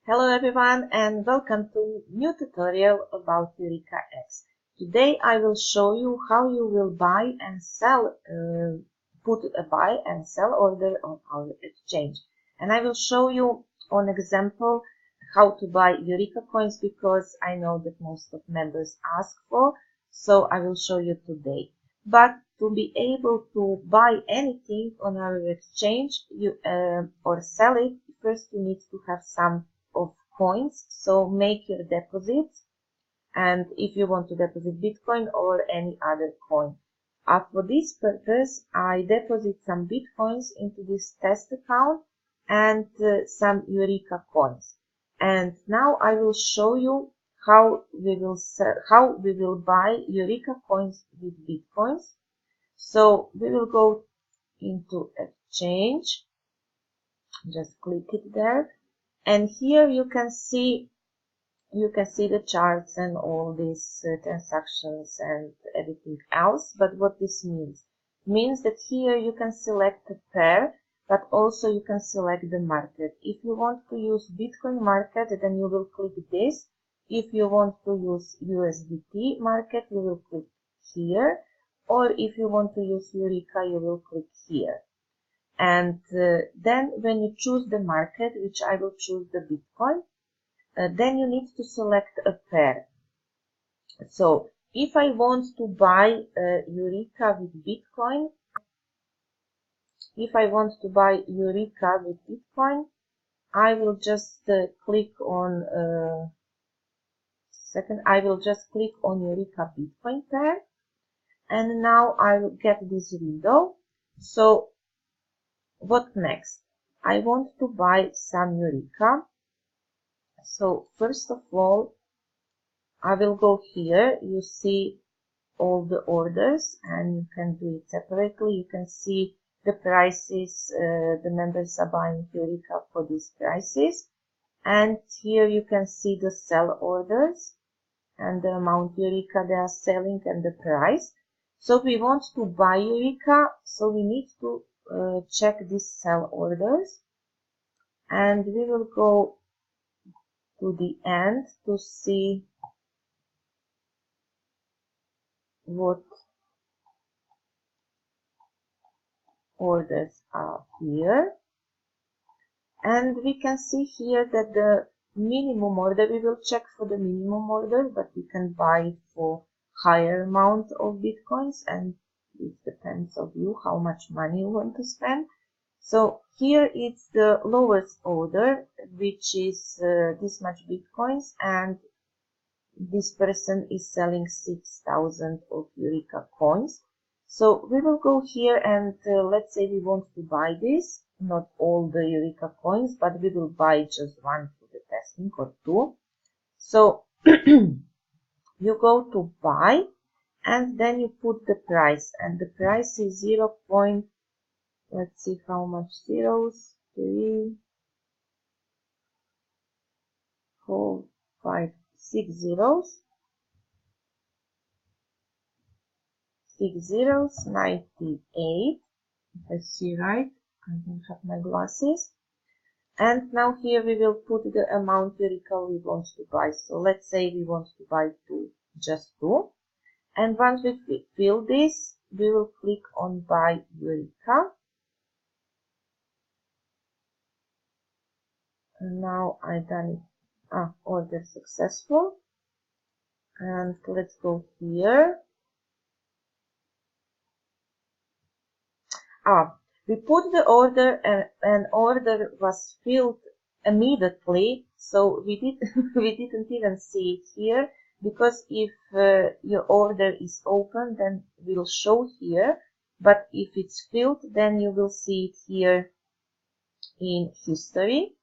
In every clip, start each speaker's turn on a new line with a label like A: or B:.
A: Hello everyone and welcome to new tutorial about EUREKAX. Today I will show you how you will buy and sell, put a buy and sell order on our exchange. And I will show you on example how to buy Eureka coins because I know that most of members ask for, so I will show you today. But to be able to buy anything on our exchange or sell it, first you need to have some of coins, so make your deposits, and if you want to deposit Bitcoin or any other coin. For this purpose I deposit some Bitcoins into this test account and some Eureka coins, and now I will show you how we will buy Eureka coins with Bitcoins. So we will go into exchange, just click it there. And here you can see the charts and all these transactions and everything else. But what this means that here you can select a pair, but also you can select the market. If you want to use Bitcoin market, then you will click this. If you want to use USDT market, you will click here. Or if you want to use Eureka, you will click here. And then when you choose the market, which I will choose the Bitcoin, then you need to select a pair. So if I want to buy Eureka with Bitcoin, I will just click on I will just click on Eureka Bitcoin pair, and now I will get this window. So what next? I want to buy some Eureka. So first of all, I will go here. You see all the orders, and you can do it separately. You can see the prices the members are buying Eureka for these prices. And here you can see the sell orders and the amount Eureka they are selling and the price. So we want to buy Eureka, so we need to check these sell orders, and we will go to the end to see what orders are here. And we can see here that the minimum order, we will check for the minimum order, but we can buy for higher amount of Bitcoins, and it depends on you how much money you want to spend. So here it's the lowest order, which is this much Bitcoins, and this person is selling 6,000 of Eureka coins. So we will go here and let's say we want to buy this, not all the Eureka coins, but we will buy just one for the testing or two. So you go to buy, and then you put the price, and the price is 0. Let's see how much zeros. 3, 4, 5, 6 zeros. 6 zeros, 98. If I see right, I don't have my glasses. And now here we will put the amount Eureka we want to buy. So let's say we want to buy just two. And once we fill this, we will click on buy Eureka. And now I done it. Order successful. And let's go here. We put the order, and order was filled immediately, so we didn't even see it here, because if your order is open, then it will show here, but if it's filled, then you will see it here in history.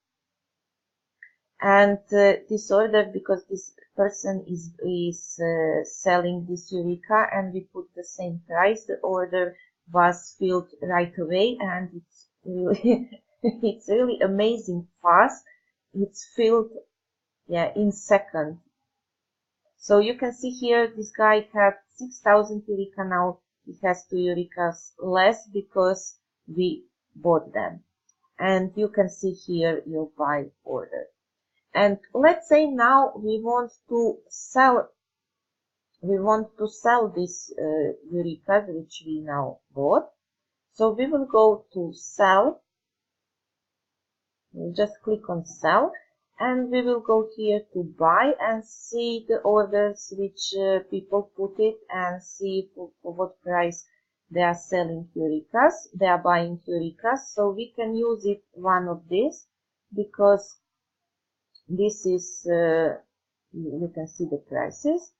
A: And this order, because this person is selling this Eureka, and we put the same price, the order was filled right away, and it's really it's really amazing fast. It's filled in seconds. So you can see here this guy had 6,000 Eureka. Now he has 2 Eurekas less because we bought them. And you can see here your buy order. And let's say now we want to sell this Eureka which we now bought. So we will go to sell. We'll just click on sell, and we will go here to buy and see the orders which people put it, and see for what price they are selling Eurekas. They are buying Eurekas, so we can use it one of these, because this is you can see the prices,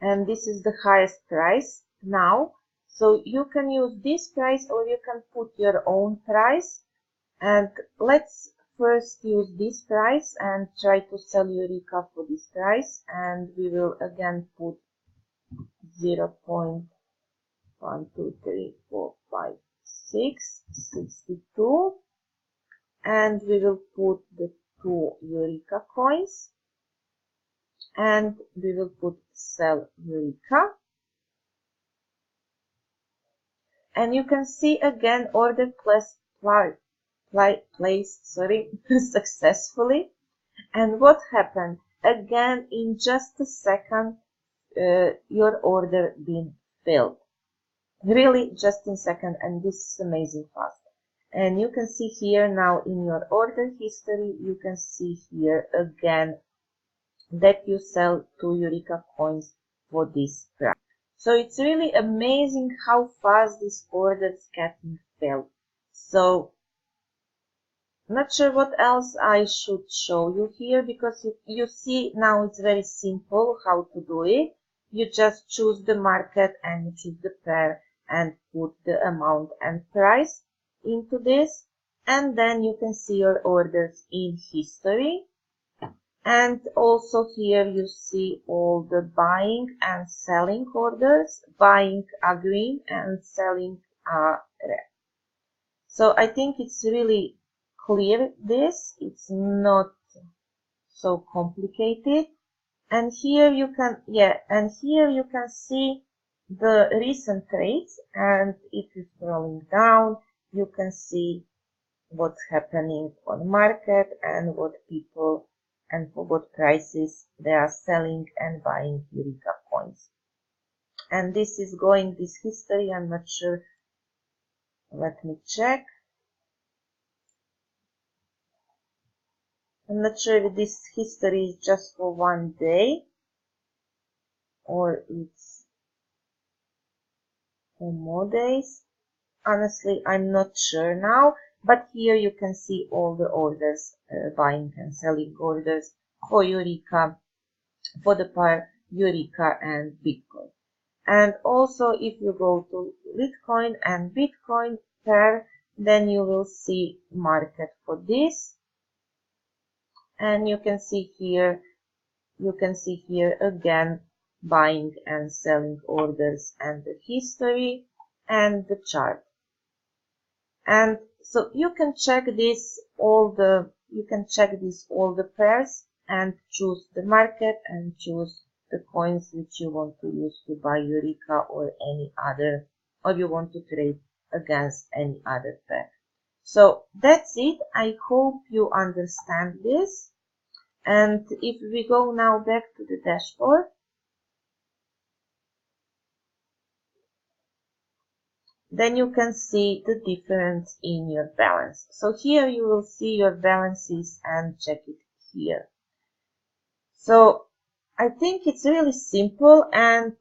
A: and this is the highest price now. So you can use this price, or you can put your own price. And let's first use this price and try to sell Eureka for this price. And we will again put 0.12345 62, and we will put the 2 Eureka coins, and we will put sell Eureka. And you can see again order placed successfully. And what happened? Again, in just a second, your order been filled. Really, just in a second, and this is amazing fast. And you can see here now in your order history, you can see here again that you sell 2 Eureka coins for this price. So it's really amazing how fast these orders getting filled. So not sure what else I should show you here, because you see now it's very simple how to do it. You just choose the market and you choose the pair and put the amount and price into this, and then you can see your orders in history. And also here you see all the buying and selling orders. Buying are green and selling are red. So I think it's really clear this. It's not so complicated. And here you can, see the recent trades. And if you're scrolling down, you can see what's happening on market and what people and for what prices they are selling and buying Eureka coins. And this is going, this history, I'm not sure. Let me check. I'm not sure if this history is just for one day or it's for more days. Honestly, I'm not sure now. But here you can see all the orders, buying and selling orders for Eureka, for the pair Eureka and Bitcoin. And also if you go to Bitcoin and Bitcoin pair, then you will see market for this. And you can see here again buying and selling orders and the history and the chart. And so you can check all the pairs and choose the market and choose the coins which you want to use to buy Eureka or any other, or you want to trade against any other pair. So that's it. I hope you understand this. And if we go now back to the dashboard, then you can see the difference in your balance. So here you will see your balances and check it here. So I think it's really simple, and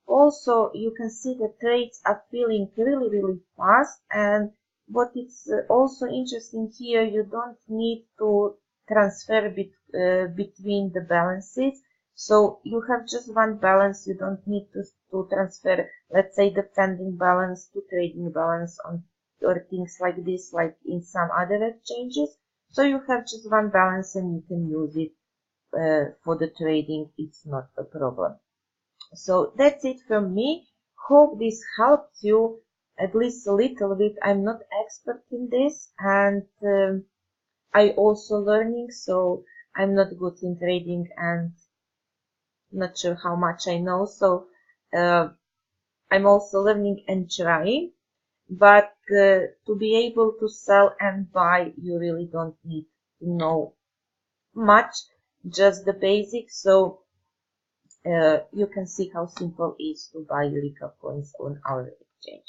A: also you can see the trades are filling really fast. And what is also interesting here, you don't need to transfer between the balances. So you have just one balance. You don't need to transfer, let's say, the pending balance to trading balance or things like this, like in some other exchanges. So you have just one balance and you can use it for the trading. It's not a problem. So that's it from me. Hope this helps you at least a little bit. I'm not expert in this, and I also learning, so I'm not good in trading and not sure how much I know. So I'm also learning and trying. but to be able to sell and buy, you really don't need to know much, just the basics. So you can see how simple it is to buy Eureka coins on our exchange.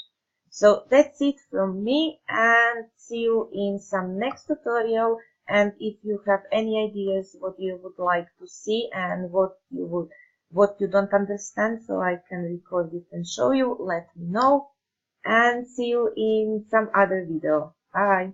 A: So that's it from me, and see you in some next tutorial. And if you have any ideas what you would like to see and what you don't understand, so I can record it and show you, let me know. And see you in some other video. Bye.